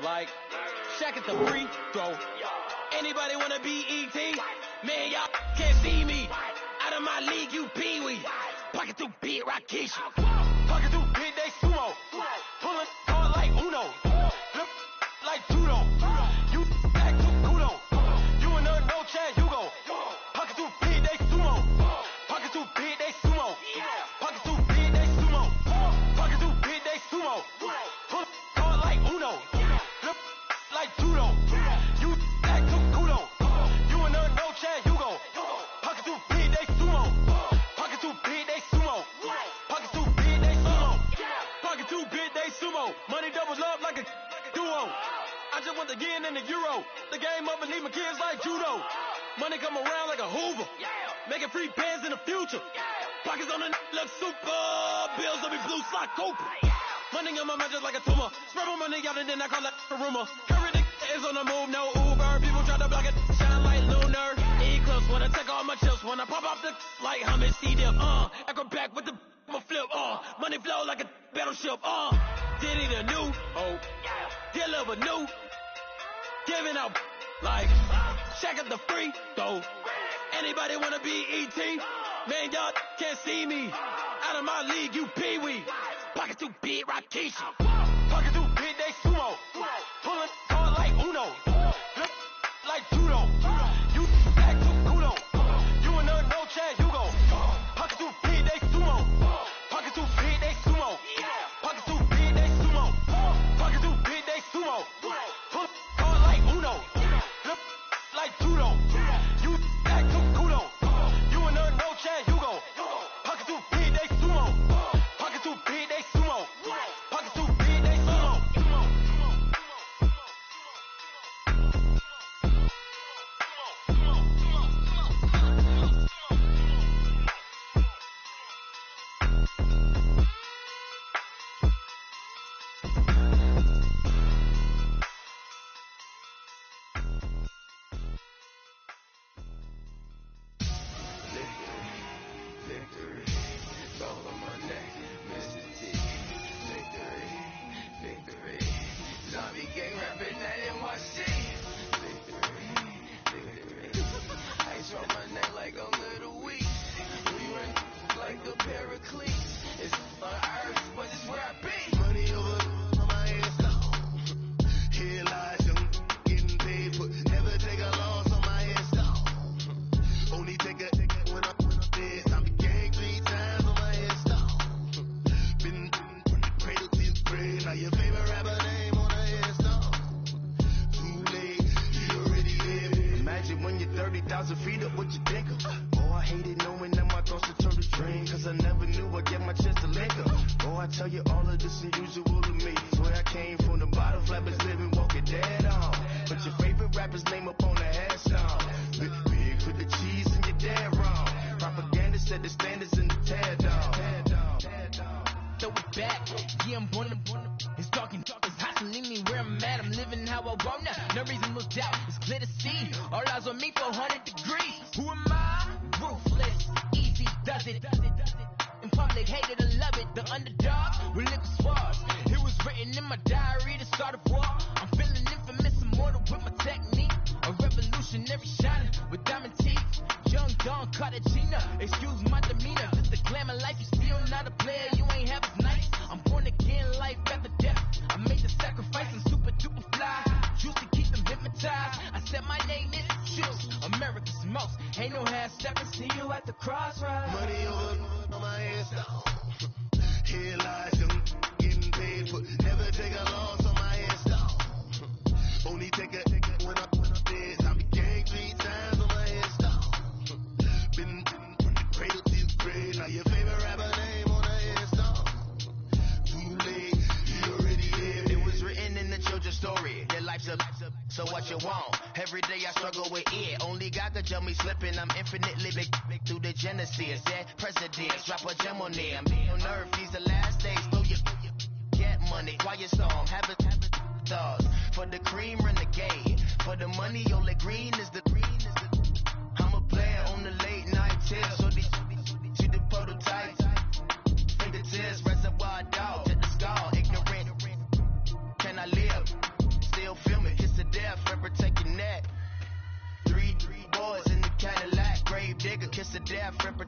Like, Shaq at the free throw. Anybody wanna be E.T.? Man, y'all can't see me. Out of my league, you pee-wee. Pocket through beat Rakishi. Pocket through big day sumo. Pulling hard like Uno. Flip like judo. You act too kudo. You and her no Chad Hugo. Pocket through big day sumo. Pocket through big day sumo. Pocket through big day sumo. Pocket through big day sumo. Pull hard like Uno. Flip like judo. You act too kudo. You and her no Chad Hugo. Pocket through big day sumo. Pocket through big day sumo. Pocket through big day sumo. Pocket through big day sumo. Money doubles up like a duo. I just want the yen and the euro. The game up and leave my kids like judo. Money come around like a Hoover. Making free bands in the future. Pockets on the look super. Bills will be blue slot Cooper. Money on my mind just like a tumor. Spread my money out and then I call that a rumor. Hurry the is on the move, no Uber. People try to block it, shine like lunar. Eclipse wanna take all my chips. Wanna pop off the like hummus, see them. Acrobat with the flip. Money flow like a battleship. Diddy the new. Deliver new. Giving out like Shaq at the free throw. Anybody wanna be E.T.? Man, y'all can't see me. Out of my league, you pee-wee. Pocket too big, Rakishi. Pocket too big, they sumo. Pulling hard like Uno. Flip like judo. You act too kudo. You and her no Chad Hugo. Pocket too big, they sumo. Pocket too big, they sumo. Pocket too big, they sumo. Pocket too big, they sumo. Pull hard like Uno. Flip like judo. You act too kudo. You and her no Chad Hugo. Pocket too big, they sumo. Pocket too big, they sumo. Pocket too big, they sumo. Victory, it's all on my neck, Mr. T. Victory, zombie gang rapping that NYC. Victory, ice on my neck like a little weak. We run like a paraclete. It's on earth, but it's where I be. Money over on my head, so here lies young, getting paid for. Never take a loss on my head, so only take a when I'm dead. I'm gang 3 times on my head, so been from the cradle to the grave. Now your favorite rapper name on the headstone. Too late, you already dead. Imagine when you're 30,000 feet up, what you think of? Oh, I hated knowing that my thoughts would turn to dream, cause I never knew I'd get my chance to link up. Oh, I tell you all of this unusual to me. Swear I came from the bottom, flappers living, walking dead on. Put your favorite rapper's name up on the headstone. Big with the cheese and you're dead wrong. Propaganda set the standards in the tear down. Throw it back, yeah, I'm born to it's talking, it's hustling me where I'm at. I'm living how I want now. No reason to doubt, it's clear to see. All eyes on me, 400 degrees. Who am I? Ruthless, easy does it. In public, hated and love it. The underdog with liquor swabs. It was written in my diary to start a war. I'm feeling infamous, immortal with my technique. A revolutionary shining with diamond teeth. Young Don Cartagena, excuse my demeanor. Just the glamour life, you still not a player. You ain't half as nice. I'm born again, life after death. I made the sacrifice, I'm super duper fly. Used to keep them hypnotized. I said my name is Juice, America's most. Ain't no half stepping, see you at the crossroads. Money over on my head, so here lies young, getting paid for. Never take a loss on my head, so only take a when I'm dead. I'm gang 3 times on my head, so been from the cradle to the grave. Now your favorite rapper name on the headstone. Too late, you already dead. It was written in the children's story. Their life's a so what you want? Every day I struggle with it. Only God could tell me slipping. I'm infinitely big through the genesis. Yeah, presidents drop a gem on there. I'm on earth, these the last days. Blow your get money, quiet storm, have it thoughts. For the cream renegade, for the money, only green is the. I'm a player on the late night tip. So these to the prototype. Fingertips, reservoir dog to the skull. Ignorant, can I live?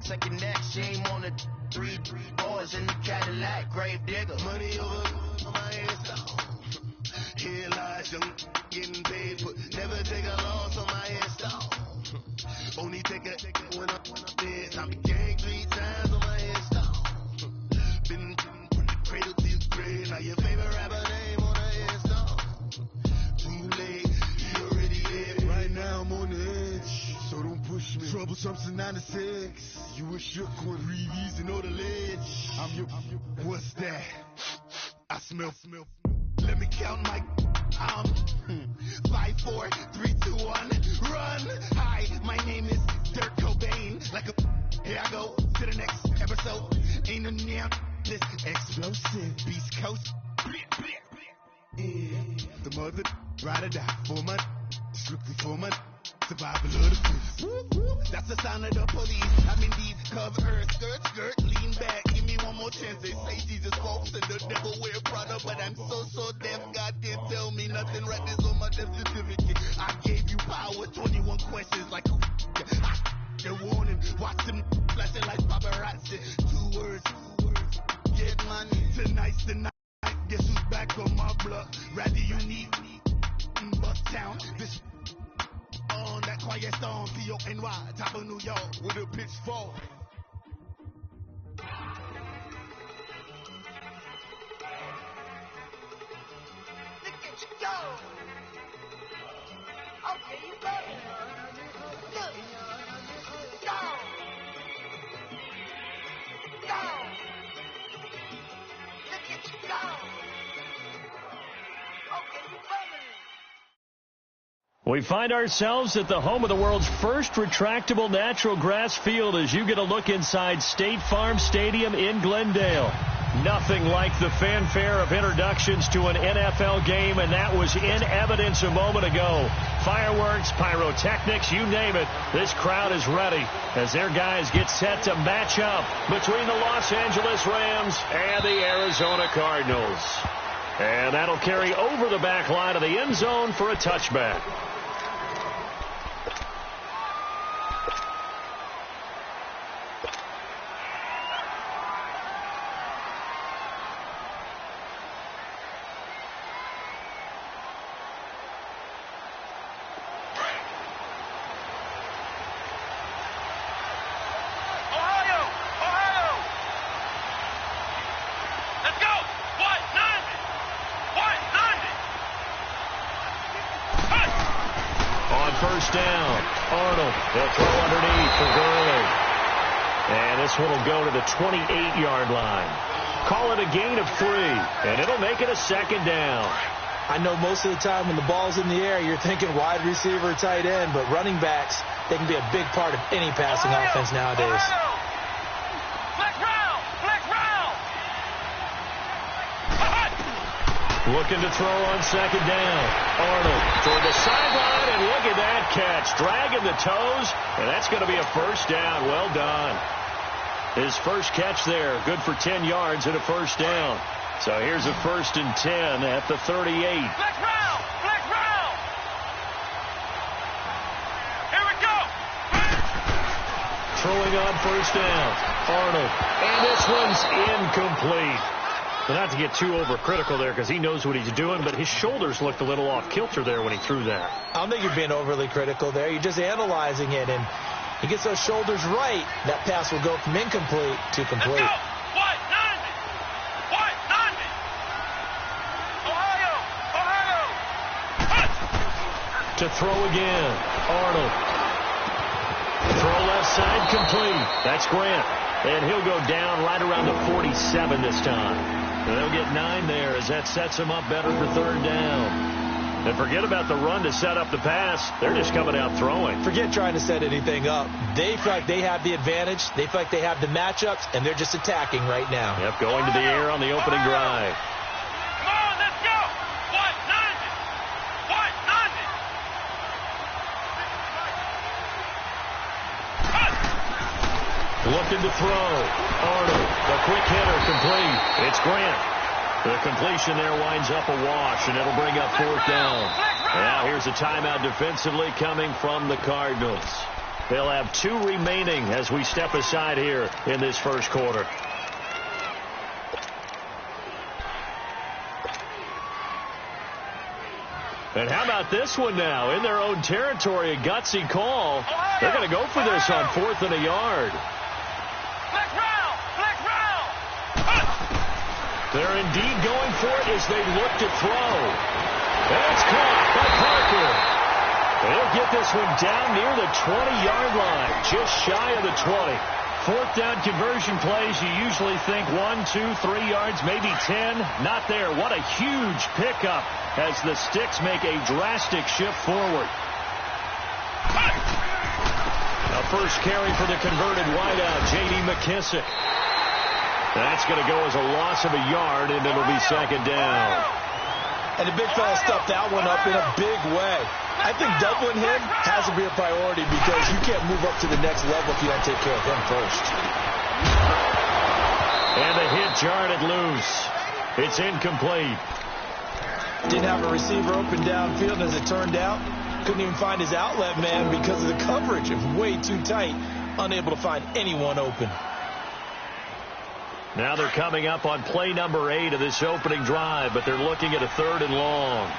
Second next, shame on the 3 boys in the Cadillac, grave digger. Money over my head, here lies young, getting paid, but never take a loss on my hairstyle. Only take a when I'm dead. I be gang 3 times on my hairstyle. Been from the cradle to your grave. Now your favorite rapper name on a hairstyle. Too late, you already dead. Right now I'm on the edge, so don't push me. Troublesome since 96. You a shook one, breathe easy, know the ledge. I'm your, what's that? I smell. Let me count my 5, 4, 3, 2, 1, run. Hi, my name is Dirk Cobain. Like a, here I go to the next episode. Ain't no damn this explosive Beast Coast. Yeah, the mother ride or die for my strictly for my survival of the fittest. That's the sound of the police. I'm indeed cover skirt, lean back. Give me one more chance. They say Jesus walks and the devil wear Prada, but I'm so deaf. God didn't tell me nothing. Right this on my death certificate. I gave you power. 21 questions like the warning. Watch them flashing like paparazzi. 2 words. Get money. Tonight's the night. Guess who's back on my block? Rather unique. Bucktown. This on that quiet storm, T-O-N-Y, top of New York, with a pitchfork. Look at you go! Okay, you go! Look! Go! Go! Look at you go! Okay, you coming! We find ourselves at the home of the world's first retractable natural grass field as you get a look inside State Farm Stadium in Glendale. Nothing like the fanfare of introductions to an NFL game, and that was in evidence a moment ago. Fireworks, pyrotechnics, you name it. This crowd is ready as their guys get set to match up between the Los Angeles Rams and the Arizona Cardinals. And that'll carry over the back line of the end zone for a touchback. First down, Arnold, he'll throw underneath for Gurley. And this one will go to the 28-yard line. Call it a gain of 3, and it'll make it a second down. I know most of the time when the ball's in the air, you're thinking wide receiver, tight end, but running backs, they can be a big part of any passing offense nowadays. Looking to throw on second down. Arnold toward the sideline, and look at that catch. Dragging the toes, and that's going to be a first down. Well done. His first catch there, good for 10 yards and a first down. So here's a 1st and 10 at the 38. Flex round! Flex round! Here we go! Throwing on first down. Arnold, and this one's incomplete. But not to get too overcritical there because he knows what he's doing, but his shoulders looked a little off kilter there when he threw that. I don't think you're being overly critical there. You're just analyzing it, and he gets those shoulders right. That pass will go from incomplete to complete. Let's go! White 90! Ohio! To throw again. Arnold. Throw left side complete. That's Grant. And he'll go down right around the 47 this time. And they'll get 9 there as that sets them up better for 3rd down. And forget about the run to set up the pass. They're just coming out throwing. Forget trying to set anything up. They feel like they have the advantage. They feel like they have the matchups, and they're just attacking right now. Yep, going to the air on the opening drive. Come on, let's go! White 90! Looking to throw. Arnold, the quick hitter, complete. It's Grant. The completion there winds up a wash, and it'll bring up 4th down. Now here's a timeout defensively coming from the Cardinals. They'll have 2 remaining as we step aside here in this first quarter. And how about this one now? In their own territory, a gutsy call. They're going to go for this on 4th and a yard. They're indeed going for it as they look to throw. And it's caught by Parker. They'll get this one down near the 20-yard line, just shy of the 20. 4th down conversion plays, you usually think 1, 2, 3 yards, maybe 10. Not there. What a huge pickup as the Sticks make a drastic shift forward. A first carry for the converted wideout, J.D. McKissick. That's going to go as a loss of a yard, and it'll be 2nd down. And the big fella stuffed that one up in a big way. I think doubling him has to be a priority because you can't move up to the next level if you don't take care of him first. And the hit jarred it loose. It's incomplete. Didn't have a receiver open downfield, as it turned out. Couldn't even find his outlet man because of the coverage. It was way too tight. Unable to find anyone open. Now they're coming up on play number 8 of this opening drive, but they're looking at a 3rd and long.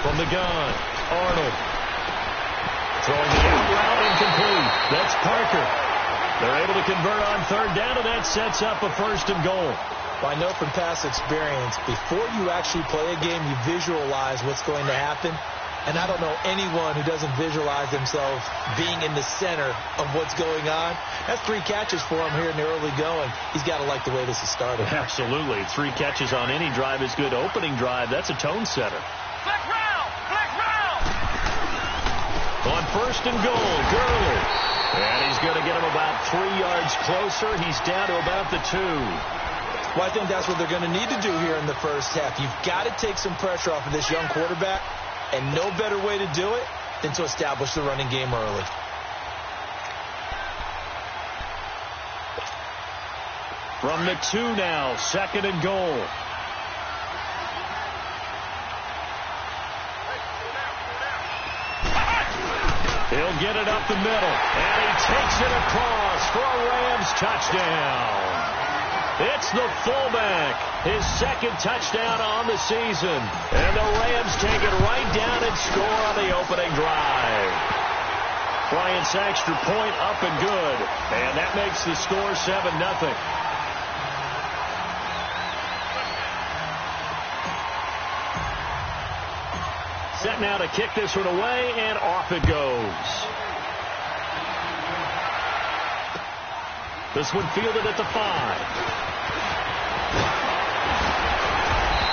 From the gun, Arnold. Throwing the out route incomplete. That's Parker. They're able to convert on 3rd down, and that sets up a 1st and goal. Well, I know from past experience, before you actually play a game, you visualize what's going to happen. And I don't know anyone who doesn't visualize themselves being in the center of what's going on. That's 3 catches for him here in the early going. He's got to like the way this is started. Absolutely. 3 catches on any drive is good. Opening drive, that's a tone setter. Black round! Black round! On 1st and goal, Gurley. And he's going to get him about 3 yards closer. He's down to about the 2. Well, I think that's what they're going to need to do here in the first half. You've got to take some pressure off of this young quarterback, and no better way to do it than to establish the running game early. From the 2 now, 2nd and goal. He'll get it up the middle, and he takes it across for a Rams touchdown. It's the fullback, his 2nd touchdown on the season. And the Rams take it right down and score on the opening drive. Bryant's extra point up and good. And that makes the score 7-0. Set now to kick this one away, and off it goes. This one fielded at the 5.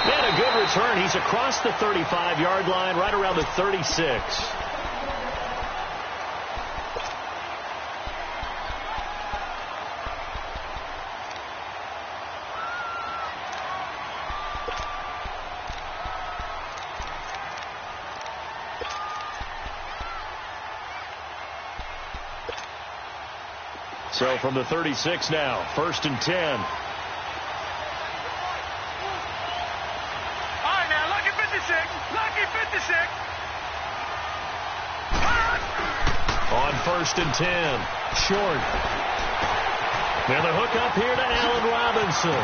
And a good return. He's across the 35-yard line, right around the 36. So from the 36 now, 1st and 10. On 1st and 10, short. Now the hook up here to Allen Robinson.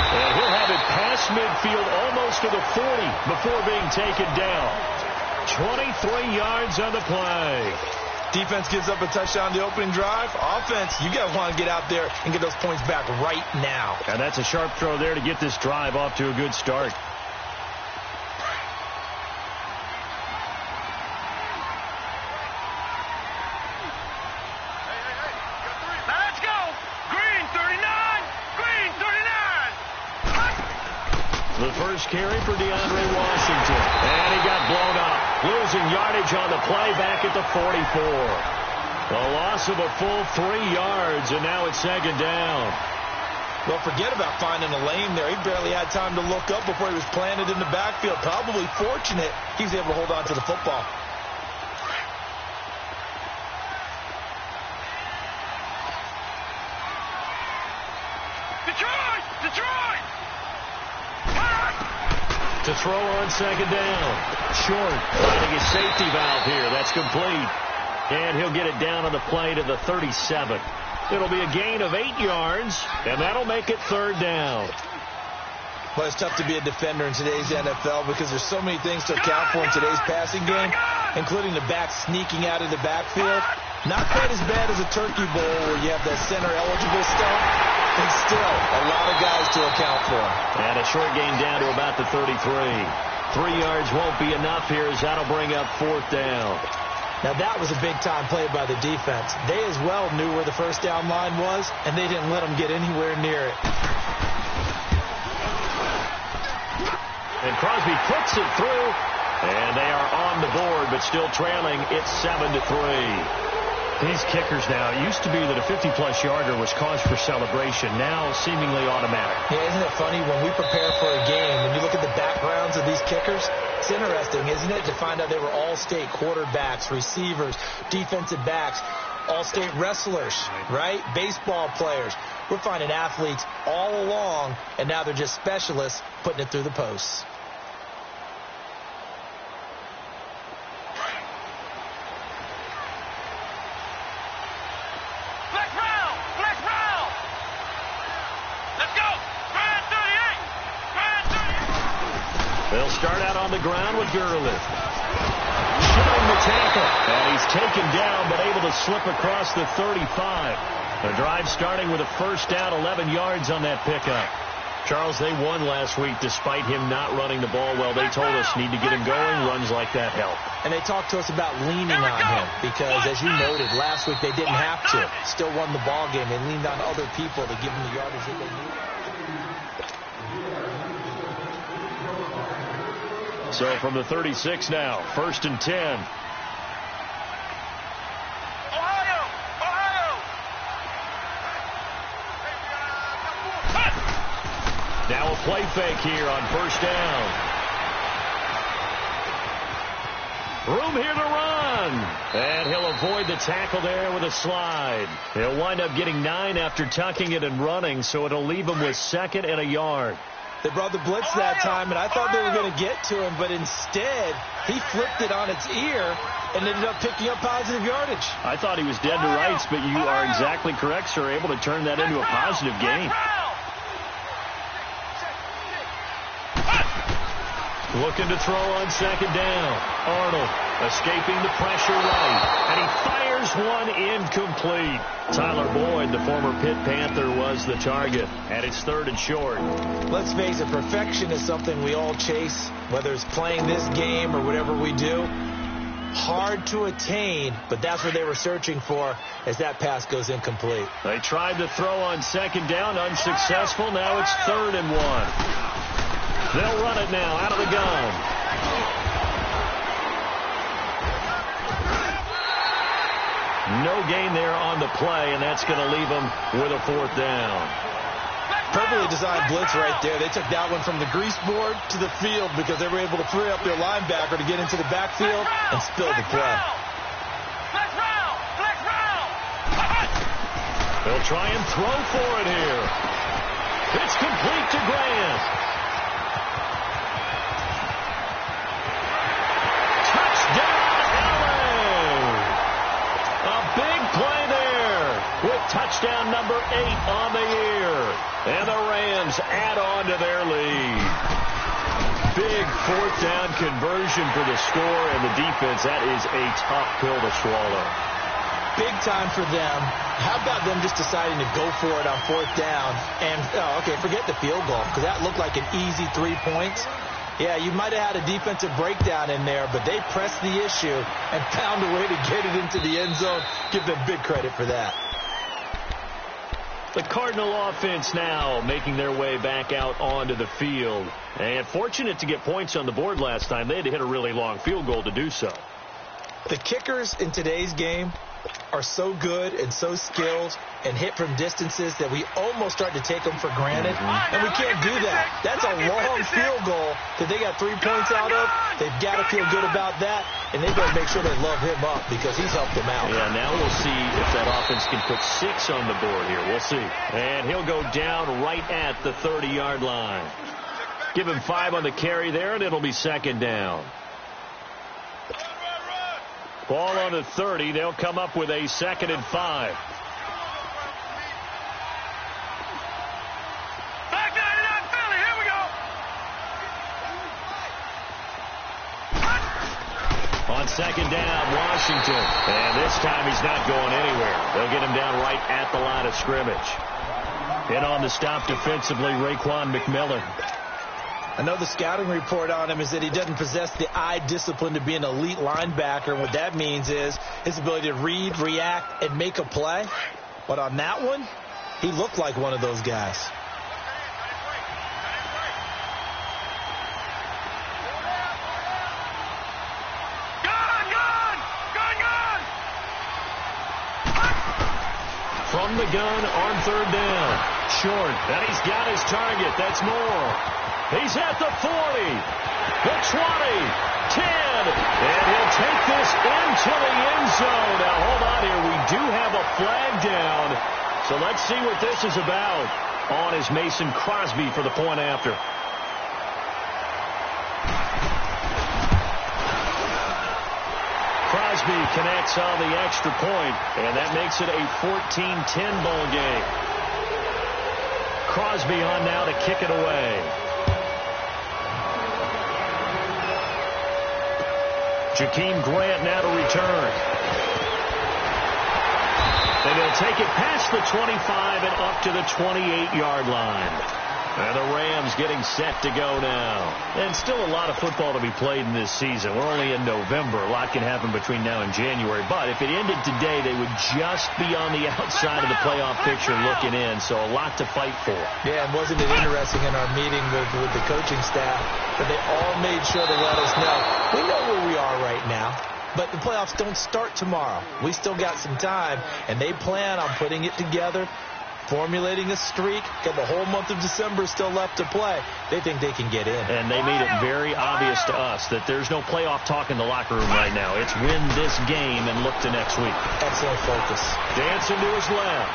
And he'll have it past midfield almost to the 40 before being taken down. 23 yards on the play. Defense gives up a touchdown on the opening drive. Offense, you guys want to get out there and get those points back right now. And that's a sharp throw there to get this drive off to a good start. The first carry for DeAndre Washington. And he got blown up. Losing yardage on the play back at the 44. A loss of a full 3 yards, and now it's 2nd down. Well, forget about finding a lane there. He barely had time to look up before he was planted in the backfield. Probably fortunate he was able to hold on to the football. To throw on second down. Short. Finding his safety valve here. That's complete. And he'll get it down on the play to the 37. It'll be a gain of 8 yards, and that'll make it third down. Well, it's tough to be a defender in today's NFL because there's so many things to account for in today's passing game, including the back sneaking out of the backfield. Not quite as bad as a turkey bowl where you have that center-eligible stuff, but still a lot of guys to account for. And a short gain down to about the 33. 3 yards won't be enough here as that'll bring up fourth down. Now, that was a big-time play by the defense. They as well knew where the first down line was, and they didn't let them get anywhere near it. And Crosby puts it through, and they are on the board, but still trailing. It's 7-3. These kickers now, it used to be that a 50-plus yarder was cause for celebration. Now, seemingly automatic. Yeah, isn't it funny when we prepare for a game, when you look at the backgrounds of these kickers, it's interesting, isn't it, to find out they were all-state quarterbacks, receivers, defensive backs, all-state wrestlers, right? Baseball players. We're finding athletes all along, and now they're just specialists putting it through the posts. They'll start out on the ground with Gurley. Showing the tackle. And he's taken down, but able to slip across the 35. The drive starting with a first down, 11 yards on that pickup. Charles, they won last week despite him not running the ball well. They told us need to get him going. Runs like that help. And they talked to us about leaning on him because, as you noted, last week they didn't have to. Still won the ball game. They leaned on other people to give them the yardage that they needed. So from the 36 now, 1st and 10. Now a play fake here on first down. Room here to run. And he'll avoid the tackle there with a slide. He'll wind up getting 9 after tucking it and running, so it'll leave him with 2nd and a yard. They brought the blitz that time, and I thought they were going to get to him, but instead, he flipped it on its ear and ended up picking up positive yardage. I thought he was dead to rights, but you are exactly correct, sir. Able to turn that into a positive gain. Looking to throw on second down. Arnold escaping the pressure right. And he fires one incomplete. Tyler Boyd, the former Pitt Panther, was the target. And it's 3rd and short. Let's face it, perfection is something we all chase, whether it's playing this game or whatever we do. Hard to attain, but that's what they were searching for as that pass goes incomplete. They tried to throw on second down, unsuccessful. Now it's 3rd and 1. They'll run it now out of the gun. No gain there on the play, and that's going to leave them with a 4th down. Perfectly designed blitz right there. They took that one from the grease board to the field because they were able to free up their linebacker to get into the backfield and spill the play. They'll try and throw for it here. It's complete to Grant. Touchdown number 8 on the year. And the Rams add on to their lead. Big 4th down conversion for the score, and the defense, that is a tough pill to swallow. Big time for them. How about them just deciding to go for it on 4th down? And, okay, forget the field goal, because that looked like an easy 3 points. Yeah, you might have had a defensive breakdown in there, but they pressed the issue and found a way to get it into the end zone. Give them big credit for that. The Cardinal offense now making their way back out onto the field. And fortunate to get points on the board last time. They had to hit a really long field goal to do so. The kickers in today's game are so good and so skilled and hit from distances that we almost start to take them for granted. And we can't do that. That's a long field goal that they got 3 points out of. They've got to feel good about that. And they've got to make sure they love him up because he's helped them out. Yeah, now we'll see if that offense can put 6 on the board here. We'll see. And he'll go down right at the 30-yard line. Give him 5 on the carry there, and it'll be second down. Ball on the 30. They'll come up with a 2nd and 5. On 2nd down, Washington. And this time he's not going anywhere. They'll get him down right at the line of scrimmage. In on the stop defensively, Raekwon McMillan. I know the scouting report on him is that he doesn't possess the eye discipline to be an elite linebacker. And what that means is his ability to read, react, and make a play. But on that one, he looked like one of those guys. From the gun on 3rd down. Short. And he's got his target. That's Moore. He's at the 40. The 20. 10. And he'll take this into the end zone. Now, hold on here. We do have a flag down. So let's see what this is about. On is Mason Crosby for the point after. Crosby connects on the extra point, and that makes it a 14-10 ball game. Crosby on now to kick it away. Jakeem Grant now to return. And he'll take it past the 25 and up to the 28-yard line. And the Rams getting set to go now. And still a lot of football to be played in this season. We're only in November. A lot can happen between now and January. But if it ended today, they would just be on the outside of the playoff picture looking in. So a lot to fight for. Yeah, and wasn't it interesting in our meeting with the coaching staff that they all made sure to let us know. We know where we are right now. But the playoffs don't start tomorrow. We still got some time. And they plan on putting it together, formulating a streak. Got the whole month of December still left to play. They think they can get in. And they made it very obvious to us that there's no playoff talk in the locker room right now. It's win this game and look to next week. Excellent focus. Dancing to his left.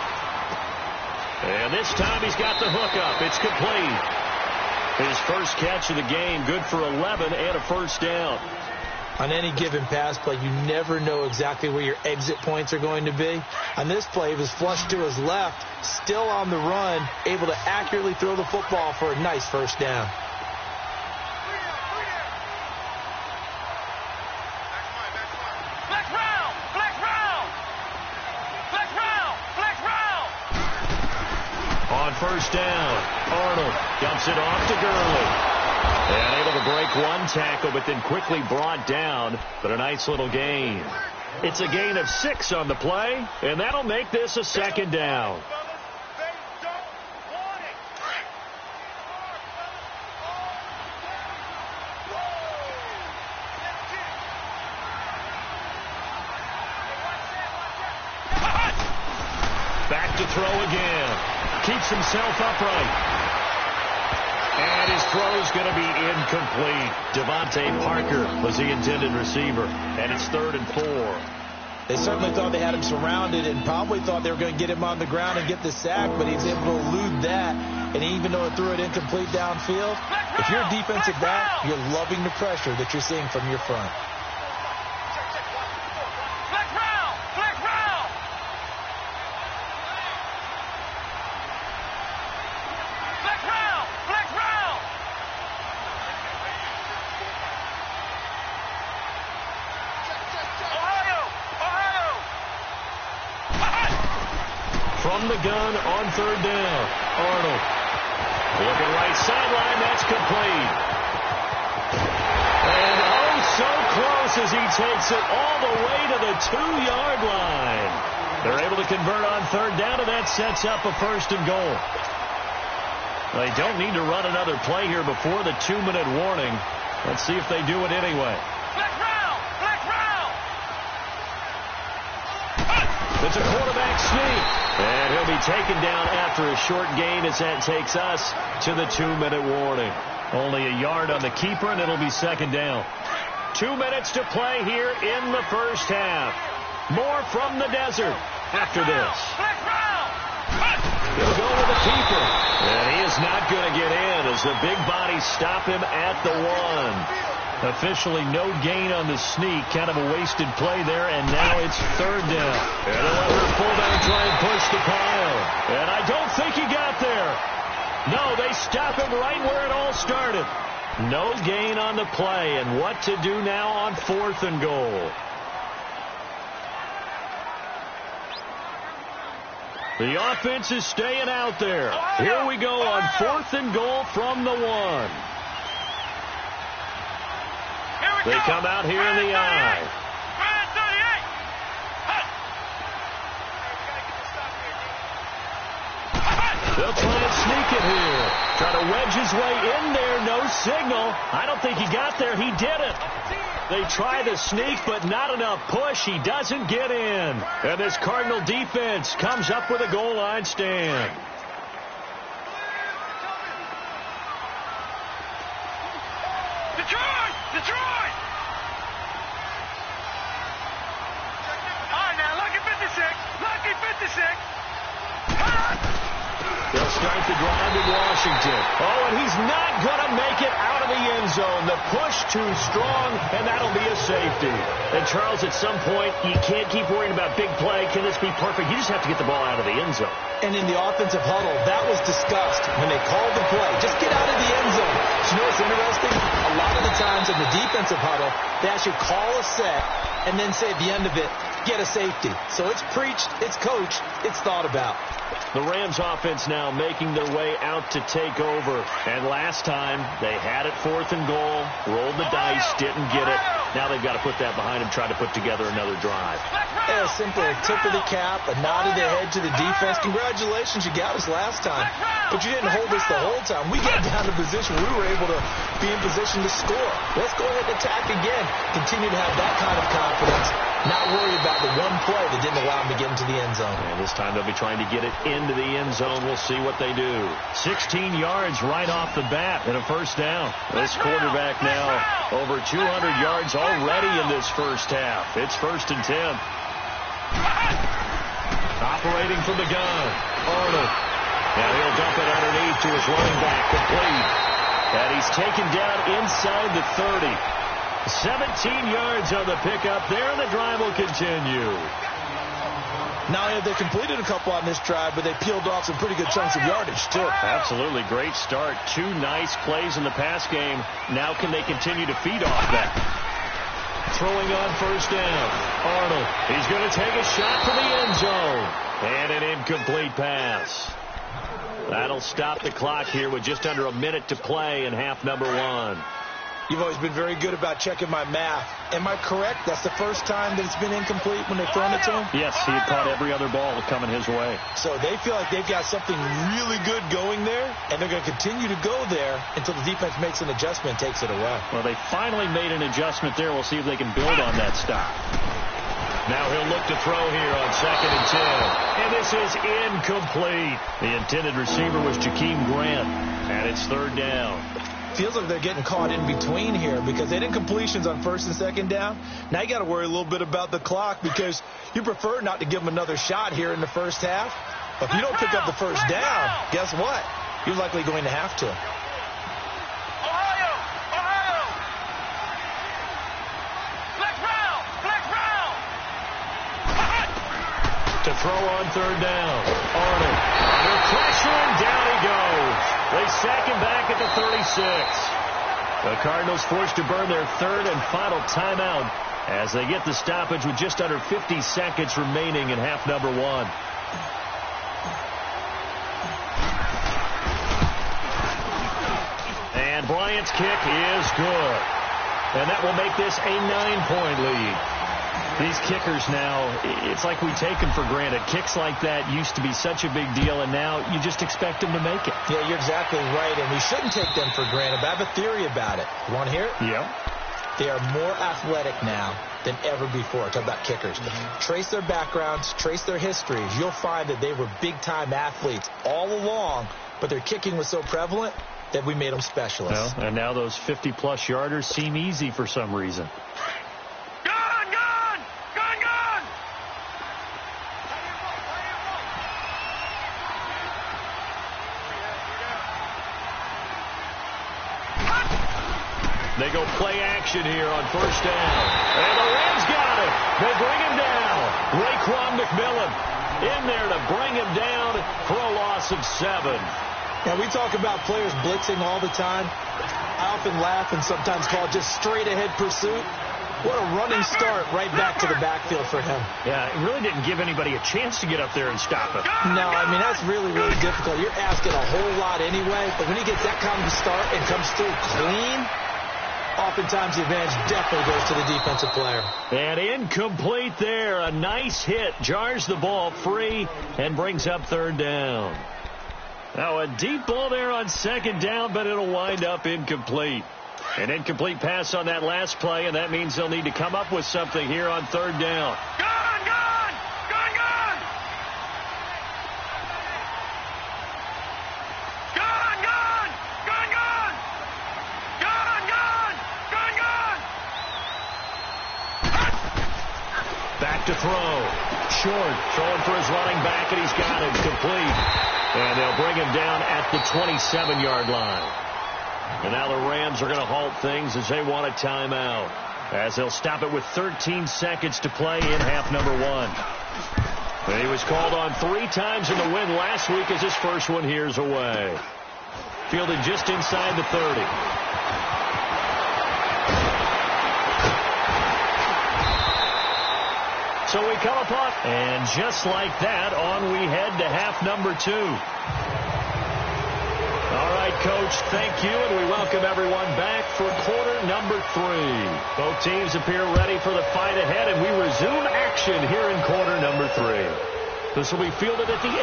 And this time he's got the hook up. It's complete. His first catch of the game, good for 11 and a first down. On any given pass play, you never know exactly where your exit points are going to be. On this play, he was flushed to his left, still on the run, able to accurately throw the football for a nice first down. On first down, Arnold dumps it off to Gurley. And able to break one tackle, but then quickly brought down. But a nice little gain. It's a gain of 6 on the play, and that'll make this a second down. Back to throw again. Keeps himself upright. And his throw's going to be incomplete. Devontae Parker was the intended receiver. And it's 3rd and 4. They certainly thought they had him surrounded and probably thought they were going to get him on the ground and get the sack, but he's able to elude that. And even though it threw it incomplete downfield, if you're a defensive back, you're loving the pressure that you're seeing from your front. From the gun on 3rd down. Arnold. Looking right sideline. That's complete. And oh, so close as he takes it all the way to the 2-yard line. They're able to convert on 3rd down, and that sets up a 1st and goal. They don't need to run another play here before the 2-minute warning. Let's see if they do it anyway. It's a quarterback sneak. And he'll be taken down after a short gain as that takes us to the 2-minute warning. Only a yard on the keeper, and it'll be second down. 2 minutes to play here in the first half. More from the desert after this. He'll go with a keeper. And he is not going to get in as the big bodies stop him at the 1. Officially no gain on the sneak. Kind of a wasted play there, and now it's third down. And they'll let her pull down and try and push the pile. And I don't think he got there. No, they stop him right where it all started. No gain on the play, and what to do now on 4th and goal. The offense is staying out there. Here we go on 4th and goal from the 1. They come out here in the I. They'll try and sneak it here. Try to wedge his way in there. No signal. I don't think he got there. He didn't. They try the sneak, but not enough push. He doesn't get in. And this Cardinal defense comes up with a goal line stand. Detroit! Detroit! All right, now, lucky 56. Lucky 56. They'll start the drive in Washington. Oh, and he's not going to make it out of the end zone. The push too strong, and that'll be a safety. And, Charles, at some point, you can't keep worrying about big play. Can this be perfect? You just have to get the ball out of the end zone. And in the offensive huddle, that was discussed when they called the play. Just get out of the end zone. You know what's interesting? A lot of the times in the defensive huddle, they actually call a set and then say at the end of it, get a safety. So it's preached, it's coached, it's thought about. The Rams offense now making their way out to take over. And last time, they had it 4th and goal, rolled the dice, didn't get it. Now they've got to put that behind them, try to put together another drive. Yeah, a simple tip of the cap, a nod of the head to the defense. Congratulations, you got us last time. But you didn't hold us the whole time. We got down to position where we were able to be in position to score. Let's go ahead and attack again. Continue to have that kind of confidence. Not worry about the one play that didn't allow them to get into the end zone. And this time they'll be trying to get it into the end zone. We'll see what they do. 16 yards right off the bat and a first down. This quarterback now over 200 yards already in this first half. It's 1st and 10. Operating from the gun, Arnold. Now he'll dump it underneath to his running back, complete. And he's taken down inside the 30. 17 yards on the pickup there, and the drive will continue. Now, they completed a couple on this drive, but they peeled off some pretty good chunks of yardage, too. Absolutely great start. 2 nice plays in the pass game. Now can they continue to feed off that? Throwing on first down. Arnold, he's going to take a shot for the end zone. And an incomplete pass. That'll stop the clock here with just under a minute to play in half number 1. You've always been very good about checking my math. Am I correct? That's the first time that it's been incomplete when they've thrown it to him? Yes, he had caught every other ball coming his way. So they feel like they've got something really good going there, and they're going to continue to go there until the defense makes an adjustment and takes it away. Well, they finally made an adjustment there. We'll see if they can build on that stop. Now he'll look to throw here on 2nd and 10. And this is incomplete. The intended receiver was Jakeem Grant, and it's 3rd down. Feels like they're getting caught in between here because they did completions on 1st and 2nd down. Now you got to worry a little bit about the clock because you prefer not to give them another shot here in the first half. But if you don't pick up the first down, guess what? You're likely going to have to. Ohio! Ohio! Black round! To throw on 3rd down. Arnold. Under pressure, and down he goes. They sack him back at the 36. The Cardinals forced to burn their 3rd and final timeout as they get the stoppage with just under 50 seconds remaining in half number 1. And Bryant's kick is good. And that will make this a 9-point lead. These kickers now, it's like we take them for granted. Kicks like that used to be such a big deal, and now you just expect them to make it. Yeah, you're exactly right, and we shouldn't take them for granted. But I have a theory about it. You want to hear it? Yeah. They are more athletic now than ever before. Talk about kickers. Trace their backgrounds, trace their histories. You'll find that they were big-time athletes all along, but their kicking was so prevalent that we made them specialists. Well, and now those 50-plus yarders seem easy for some reason. They go play action here on first down. And the Rams got it. They bring him down. Raekwon McMillan in there to bring him down for a loss of 7. Yeah, we talk about players blitzing all the time. I often laugh and sometimes call it just straight-ahead pursuit. What a running start right back to the backfield for him. Yeah, it really didn't give anybody a chance to get up there and stop him. No, I mean, that's really, really difficult. You're asking a whole lot anyway, but when he gets that kind of start and comes through clean, oftentimes the advantage definitely goes to the defensive player. And incomplete there. A nice hit. Jars the ball free and brings up third down. Now a deep ball there on second down, but it'll wind up incomplete. An incomplete pass on that last play, and that means they'll need to come up with something here on third down. Gone! Gone! Gone! Gone! Gone! Gone! Gone! Gone! Gone! Gone! Gone! Gone! Back to throw. Short. Throwing for his running back, and he's got it. Complete. And they'll bring him down at the 27-yard line. And now the Rams are going to halt things as they want a timeout, as they'll stop it with 13 seconds to play in half number 1. And he was called on 3 times in the win last week as his first one here's away. Fielded just inside the 30. So we come upon, and just like that, on we head to half number 2. All right, Coach, thank you, and we welcome everyone back for quarter number 3. Both teams appear ready for the fight ahead, and we resume action here in quarter number 3. This will be fielded at the 8.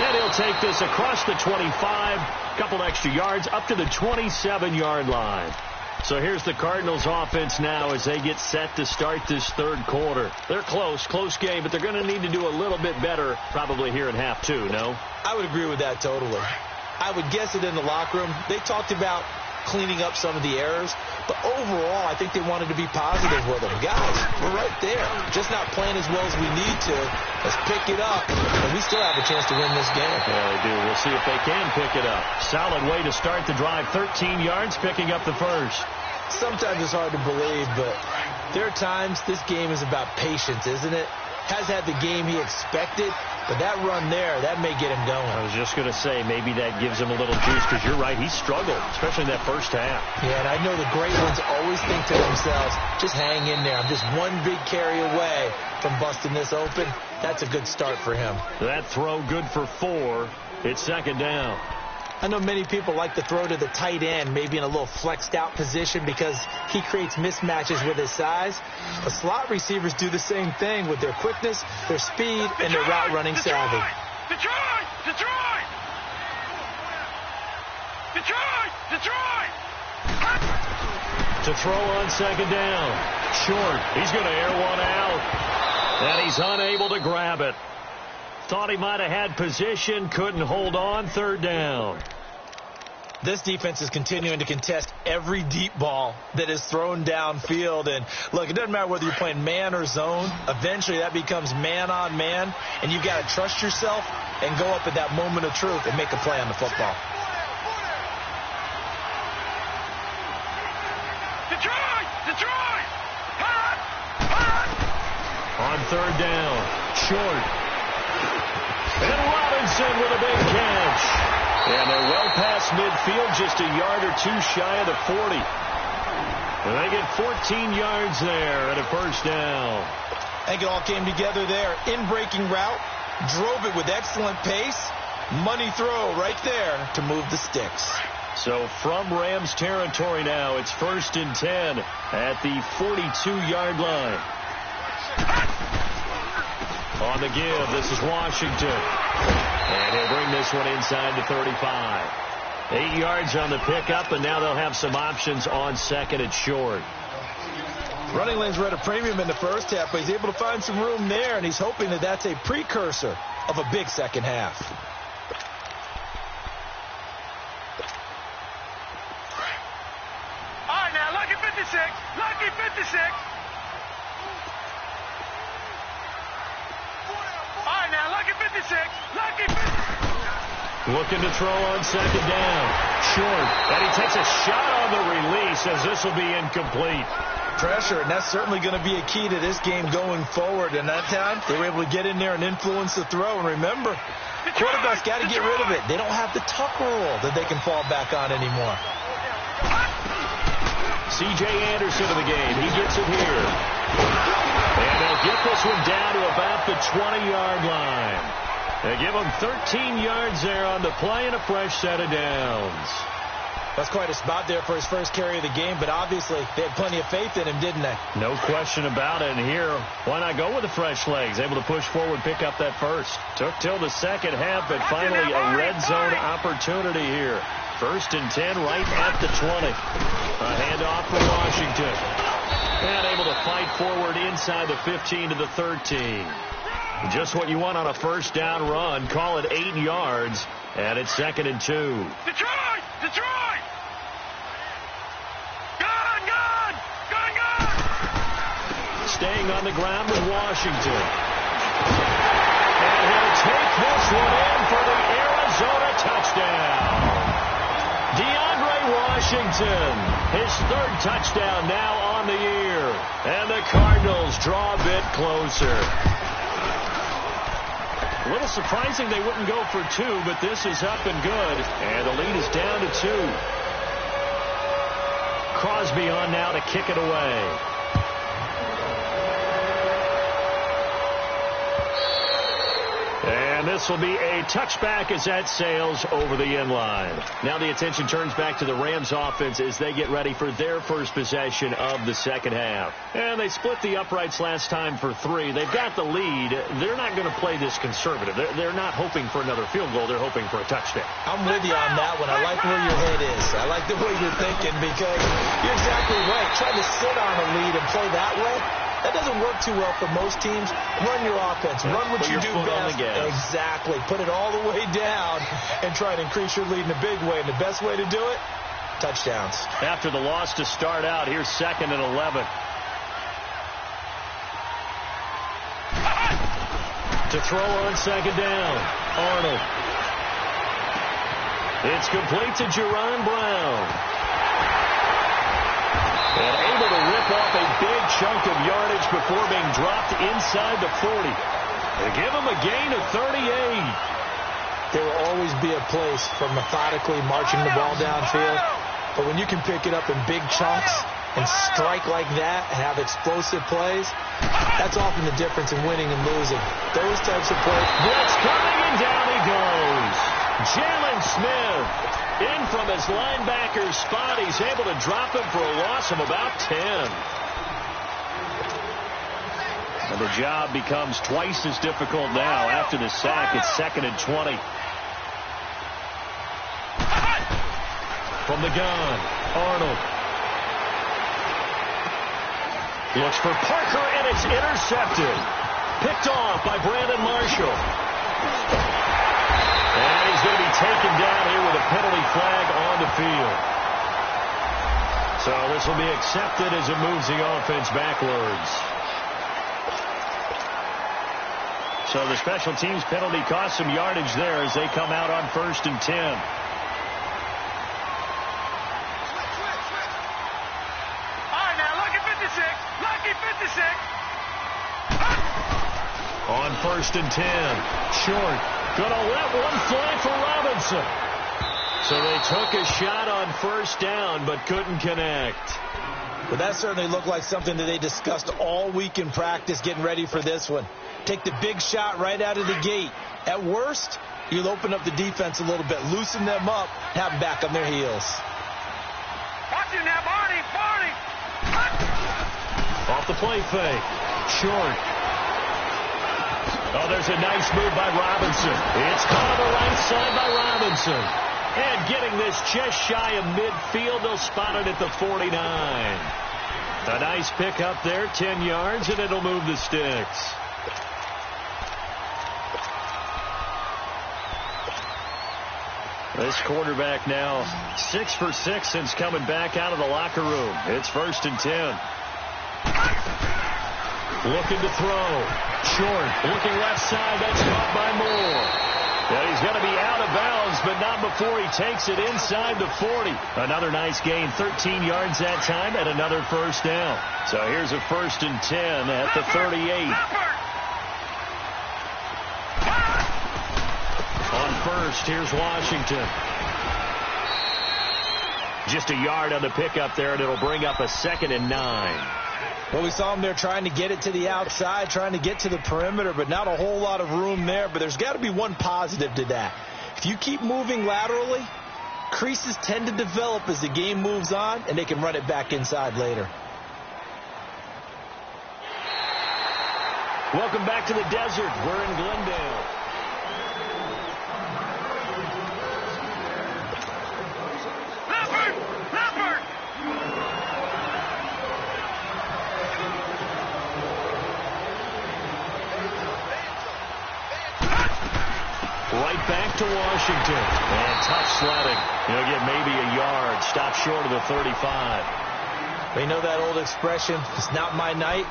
And he'll take this across the 25, a couple extra yards, up to the 27-yard line. So here's the Cardinals offense now as they get set to start this third quarter. They're close game, but they're going to need to do a little bit better probably here in half 2, no? I would agree with that totally. I would guess it in the locker room. They talked about cleaning up some of the errors, but overall I think they wanted to be positive with them. Guys, we're right there. Just not playing as well as we need to. Let's pick it up, and we still have a chance to win this game. Yeah, they do. We'll see if they can pick it up. Solid way to start the drive. 13 yards, picking up the first. Sometimes it's hard to believe, but there are times this game is about patience, isn't it? Has had the game he expected, but that run there, that may get him going. I was just going to say, maybe that gives him a little juice, because you're right, he struggled, especially in that first half. Yeah, and I know the great ones always think to themselves, just hang in there. I'm just one big carry away from busting this open. That's a good start for him. That throw good for 4. It's second down. I know many people like to throw to the tight end, maybe in a little flexed out position because he creates mismatches with his size. But slot receivers do the same thing with their quickness, their speed, and their route running savvy. Detroit! Detroit! Detroit! Detroit! To throw on second down. Short. He's going to air one out. And he's unable to grab it. Thought he might have had position, couldn't hold on, third down. This defense is continuing to contest every deep ball that is thrown downfield. And, look, it doesn't matter whether you're playing man or zone. Eventually that becomes man on man, and you've got to trust yourself and go up at that moment of truth and make a play on the football. Detroit! Detroit! Hot! Hot! On third down, short. And Robinson with a big catch. And they're well past midfield, just a yard or 2 shy of the 40. And they get 14 yards there at a first down. I think it all came together there. In-breaking route, drove it with excellent pace. Money throw right there to move the sticks. So from Rams territory now, it's 1st and 10 at the 42-yard line. On the give, this is Washington. And he'll bring this one inside the 35. 8 yards on the pickup, and now they'll have some options on second and short. Running lanes were at a premium in the first half, but he's able to find some room there, and he's hoping that that's a precursor of a big second half. All right, now, lucky 56. Lucky 56. All right, now, lucky 56. Lucky 56. Looking to throw on second down. Short. And he takes a shot on the release as this will be incomplete. Pressure, and that's certainly going to be a key to this game going forward. And that time, they were able to get in there and influence the throw. And remember, quarterbacks got to get rid of it. They don't have the tuck rule that they can fall back on anymore. C.J. Anderson in the game. He gets it here. And they'll get this one down to about the 20-yard line. They give him 13 yards there on the play and a fresh set of downs. That's quite a spot there for his first carry of the game, but obviously they had plenty of faith in him, didn't they? No question about it. And here, why not go with the fresh legs? Able to push forward, pick up that first. Took till the second half, but finally a red zone opportunity here. 1st and 10 right at the 20. A handoff for Washington. And able to fight forward inside the 15 to the 13. Just what you want on a first down run. Call it 8 yards. And it's 2nd and 2. Detroit! Detroit! Gun! Staying on the ground with Washington. And he'll take this one in for the Arizona touchdown. DeAndre Washington, his 3rd touchdown now on the year. And the Cardinals draw a bit closer. A little surprising they wouldn't go for 2, but this is up and good. And the lead is down to 2. Crosby on now to kick it away. And this will be a touchback as that sails over the end line. Now the attention turns back to the Rams offense as they get ready for their first possession of the second half. And they split the uprights last time for 3. They've got the lead. They're not going to play this conservative. They're not hoping for another field goal. They're hoping for a touchdown. I'm with you on that one. I like where your head is. I like the way you're thinking because you're exactly right. Trying to sit on a lead and play that way, that doesn't work too well for most teams. Run your offense. Run what you do best. Exactly. Put it all the way down and try to increase your lead in a big way. And the best way to do it, touchdowns. After the loss to start out, here's 2nd and 11. To throw on second down, Arnold. It's complete to Jerron Brown. And able to rip off a big chunk of yardage before being dropped inside the 40. They give him a gain of 38. There will always be a place for methodically marching the ball downfield. But when you can pick it up in big chunks and strike like that and have explosive plays, that's often the difference in winning and losing. Those types of plays. Blitz coming and down he goes. Jalen Smith. In from his linebacker spot. He's able to drop him for a loss of about 10. And the job becomes twice as difficult now after the sack. It's 2nd and 20. From the gun, Arnold. Looks for Parker, and it's intercepted. Picked off by Brandon Marshall. And he's going to be taken down here with a penalty flag on the field. So this will be accepted as it moves the offense backwards. So the special teams penalty cost some yardage there as they come out on 1st and 10. All right, now, lucky 56. Lucky 56. On 1st and 10. Short. Gonna let one fly for Robinson. So they took a shot on 1st down, but couldn't connect. But that certainly looked like something that they discussed all week in practice getting ready for this one. Take the big shot right out of the gate. At worst, you'll open up the defense a little bit, loosen them up, have them back on their heels. Watch him now, Barney. Off the play fake. Short. Oh, there's a nice move by Robinson. It's caught on the right side by Robinson. And getting this just shy of midfield, they'll spot it at the 49. A nice pick up there, 10 yards, and it'll move the sticks. This quarterback now 6 for 6 since coming back out of the locker room. It's 1st and 10. Looking to throw. Short. Looking left side. That's caught by Moore. And he's going to be out of bounds, but not before he takes it inside the 40. Another nice gain, 13 yards that time, and another first down. So here's a 1st and 10 at the 38. On first, here's Washington. Just a yard on the pickup there, and it'll bring up a 2nd and 9. Well, we saw him there trying to get it to the outside, trying to get to the perimeter, but not a whole lot of room there. But there's got to be one positive to that. If you keep moving laterally, creases tend to develop as the game moves on, and they can run it back inside later. Welcome back to the desert. We're in Glendale. Right back to Washington. And tough sledding. He'll get maybe a yard. Stop short of the 35. We know that old expression, it's not my night.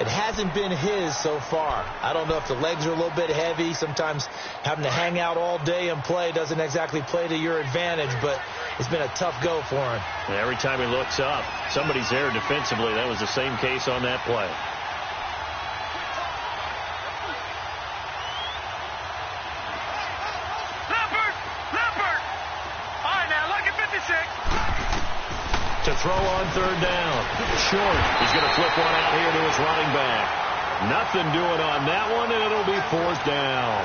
It hasn't been his so far. I don't know if the legs are a little bit heavy. Sometimes having to hang out all day and play doesn't exactly play to your advantage, but it's been a tough go for him. And every time he looks up, somebody's there defensively. That was the same case on that play. To throw on 3rd down. Short. He's going to flip one out here to his running back. Nothing doing on that one, and it'll be 4th down.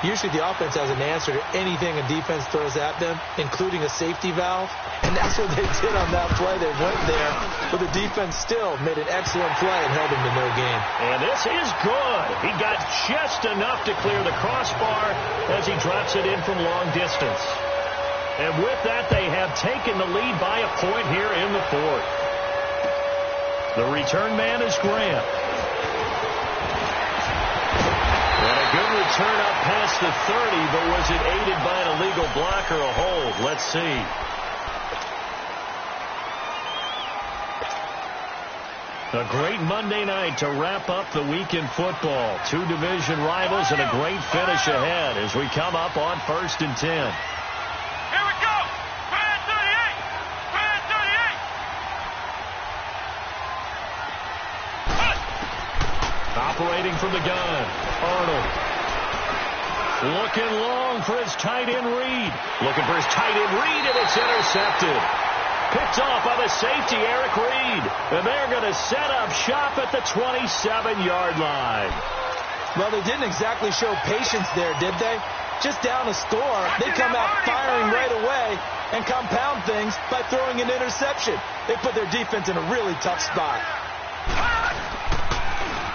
Usually the offense has an answer to anything a defense throws at them, including a safety valve. And that's what they did on that play. They went there, but the defense still made an excellent play and held them to no gain. And this is good. He got just enough to clear the crossbar as he drops it in from long distance. And with that, they have taken the lead by a point here in the 4th. The return man is Grant. And a good return up past the 30, but was it aided by an illegal block or a hold? Let's see. A great Monday night to wrap up the week in football. 2 division rivals and a great finish ahead as we come up on 1st and 10. Operating from the gun, Arnold. Looking long for his tight end Reed. Looking for his tight end Reed, and it's intercepted. Picked off by the safety, Eric Reed. And they're going to set up shop at the 27-yard line. Well, they didn't exactly show patience there, did they? Just down a score, they come out firing right away and compound things by throwing an interception. They put their defense in a really tough spot.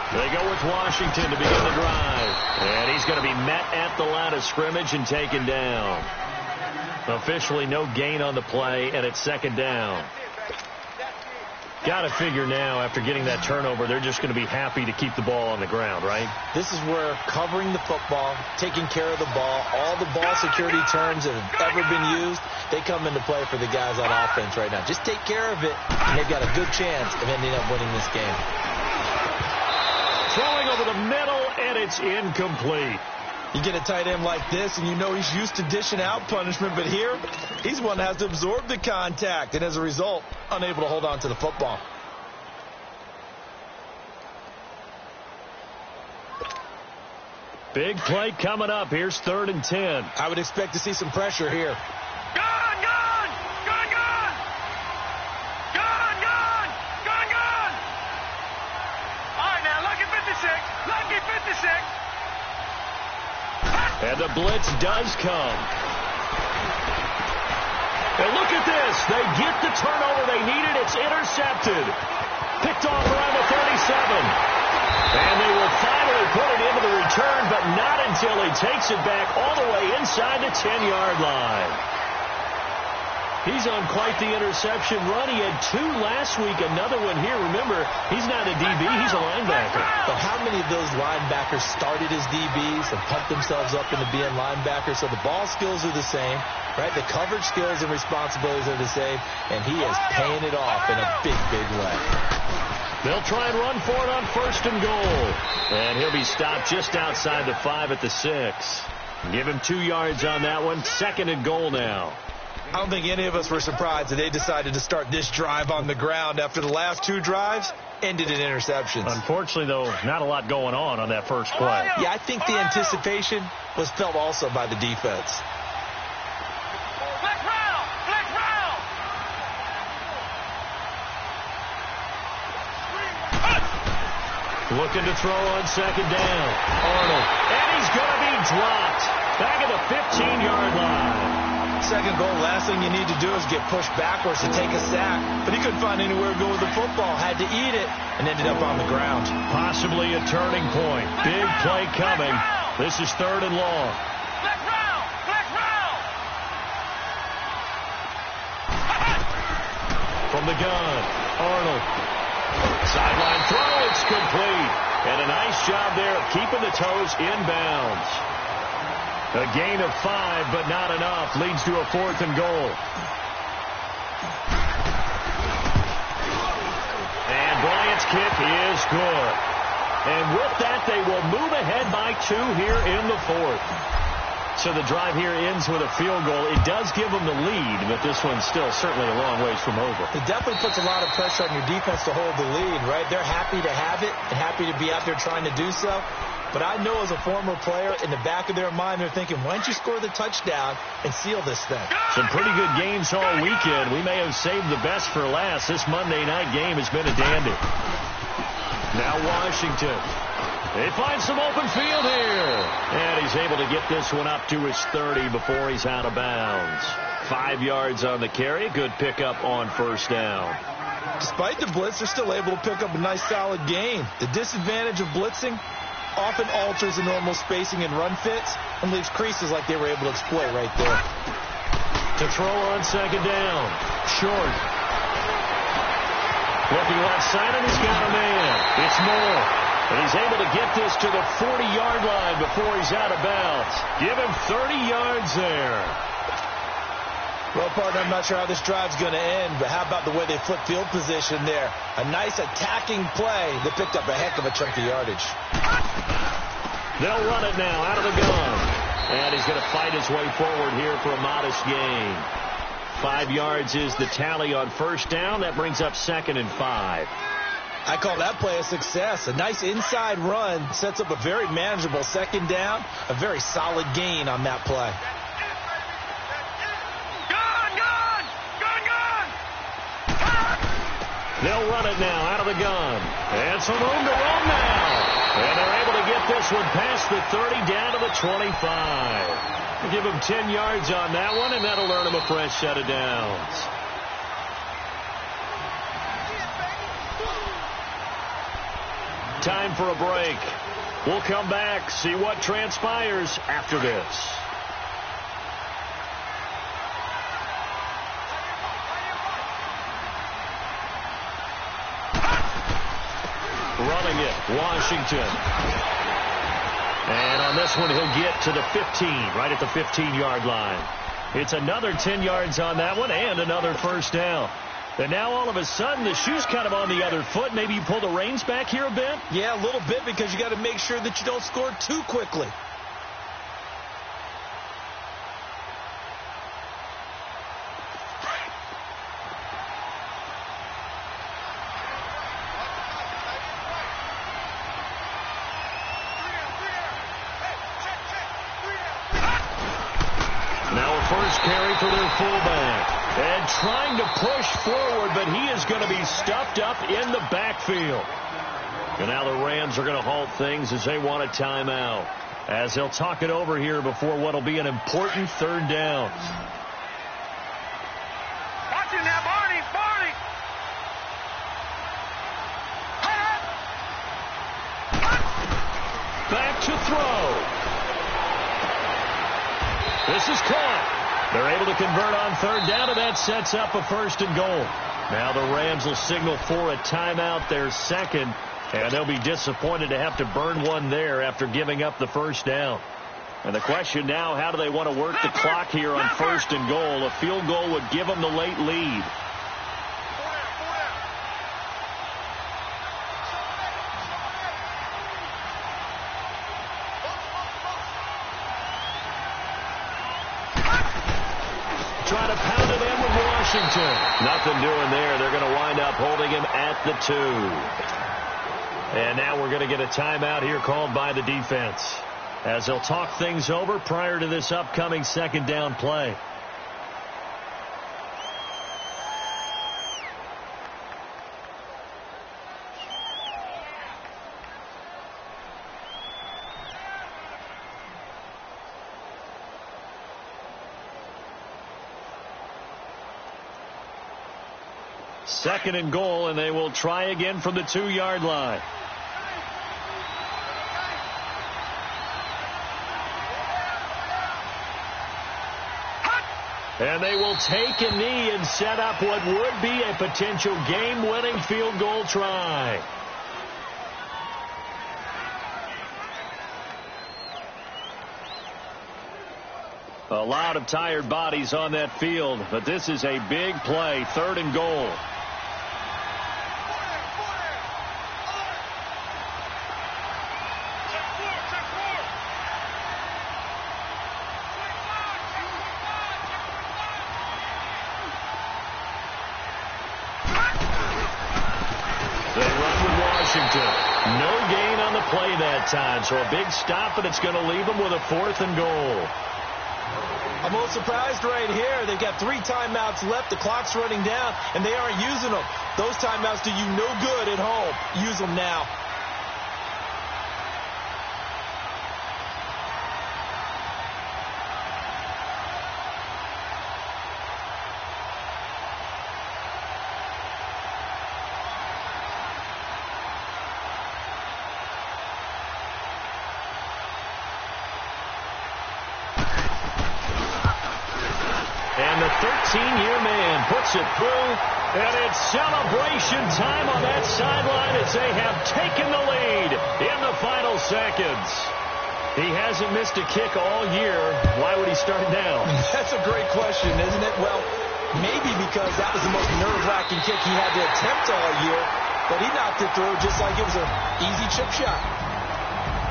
They go with Washington to begin the drive. And he's going to be met at the line of scrimmage and taken down. Officially no gain on the play, and it's 2nd down. Got to figure now, after getting that turnover, they're just going to be happy to keep the ball on the ground, right? This is where covering the football, taking care of the ball, all the ball security terms that have ever been used, they come into play for the guys on offense right now. Just take care of it, and they've got a good chance of ending up winning this game. Throwing over the middle, and it's incomplete. You get a tight end like this, and you know he's used to dishing out punishment, but here, he's one that has to absorb the contact, and as a result, unable to hold on to the football. Big play coming up. Here's 3rd and 10. I would expect to see some pressure here. And the blitz does come. And look at this. They get the turnover they needed. It's intercepted. Picked off around the 37. And they will finally put it into the return, but not until he takes it back all the way inside the 10-yard line. He's on quite the interception run. He had 2 last week, another one here. Remember, he's not a DB, he's a linebacker. But how many of those linebackers started as DBs and pumped themselves up into being linebackers? So the ball skills are the same, right? The coverage skills and responsibilities are the same, and he is paying it off in a big, big way. They'll try and run for it on 1st and goal. And he'll be stopped just outside the 5 at the 6. Give him 2 yards on that one. 2nd and goal now. I don't think any of us were surprised that they decided to start this drive on the ground after the last 2 drives ended in interceptions. Unfortunately, though, not a lot going on that first play. Yeah, I think the anticipation was felt also by the defense. Looking to throw on 2nd down. Arnold. And he's going to be dropped. Back at the 15-yard line. 2nd goal, last thing you need to do is get pushed backwards to take a sack. But he couldn't find anywhere to go with the football. Had to eat it and ended up on the ground. Possibly a turning point. Big play coming. This is 3rd and long. From the gun, Arnold. Sideline throw, it's complete. And a nice job there of keeping the toes inbounds. A gain of 5, but not enough. Leads to a 4th and goal. And Bryant's kick is good. And with that, they will move ahead by 2 here in the 4th. So the drive here ends with a field goal. It does give them the lead, but this one's still certainly a long ways from over. It definitely puts a lot of pressure on your defense to hold the lead, right? They're happy to have it and happy to be out there trying to do so. But I know as a former player, in the back of their mind, they're thinking, why don't you score the touchdown and seal this thing? Some pretty good games all weekend. We may have saved the best for last. This Monday night game has been a dandy. Now Washington. They find some open field here. And he's able to get this one up to his 30 before he's out of bounds. 5 yards on the carry. Good pickup on 1st down. Despite the blitz, they're still able to pick up a nice solid gain. The disadvantage of blitzing often alters the normal spacing and run fits and leaves creases like they were able to exploit right there. To throw on 2nd down. Short. Looking left side, and he's got a man. It's Moore. And he's able to get this to the 40-yard line before he's out of bounds. Give him 30 yards there. Well, partner, I'm not sure how this drive's going to end, but how about the way they flip field position there? A nice attacking play that picked up a heck of a chunk of yardage. They'll run it now out of the gun. And he's going to fight his way forward here for a modest gain. 5 yards is the tally on 1st down. That brings up 2nd and 5. I call that play a success. A nice inside run sets up a very manageable 2nd down. A very solid gain on that play. They'll run it now out of the gun. And some room to run now. And they're able to get this one past the 30 down to the 25. Give him 10 yards on that one, and that'll earn him a fresh set of downs. Time for a break. We'll come back, see what transpires after this. Running it, Washington. And on this one, he'll get to the 15, right at the 15-yard line. It's another 10 yards on that one and another 1st down. And now all of a sudden, the shoe's kind of on the other foot. Maybe you pull the reins back here a bit? Yeah, a little bit, because you got to make sure that you don't score too quickly. Now a first carry for their fullback. And trying to push forward, but he is going to be stuffed up in the backfield. And now the Rams are going to halt things as they want a timeout, as they'll talk it over here before what will be an important 3rd down. Watching that, Barney. Back to throw. This is caught. They're able to convert on 3rd down, and that sets up a 1st and goal. Now the Rams will signal for a timeout, their 2nd, and they'll be disappointed to have to burn one there after giving up the 1st down. And the question now, how do they want to work the clock here on 1st and goal? A field goal would give them the late lead. Washington. Nothing doing there. They're going to wind up holding him at the 2. And now we're going to get a timeout here called by the defense, as they'll talk things over prior to this upcoming second down play. Second and goal, and they will try again from the 2-yard line. And they will take a knee and set up what would be a potential game-winning field goal try. A lot of tired bodies on that field, but this is a big play, 3rd and goal. No gain on the play that time, so a big stop, and it's going to leave them with a 4th and goal. I'm a little surprised right here. They've got 3 timeouts left. The clock's running down, and they aren't using them. Those timeouts do you no good at home. Use them now. And the 13-year man puts it through, and it's celebration time on that sideline as they have taken the lead in the final seconds. He hasn't missed a kick all year. Why would he start now? That's a great question, isn't it? Well, maybe because that was the most nerve-wracking kick he had to attempt all year, but he knocked it through just like it was an easy chip shot.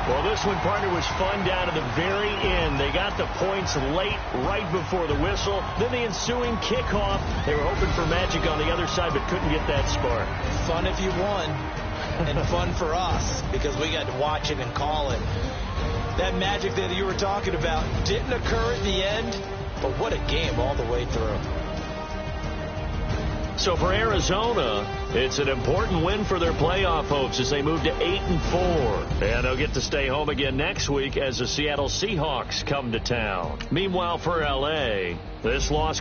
Well, this one, partner, was fun down to the very end. They got the points late, right before the whistle. Then the ensuing kickoff. They were hoping for magic on the other side, but couldn't get that spark. Fun if you won, and fun for us, because we got to watch it and call it. That magic that you were talking about didn't occur at the end, but what a game all the way through. So for Arizona, it's an important win for their playoff hopes as they move to 8-4. And they'll get to stay home again next week as the Seattle Seahawks come to town. Meanwhile, for L.A., this loss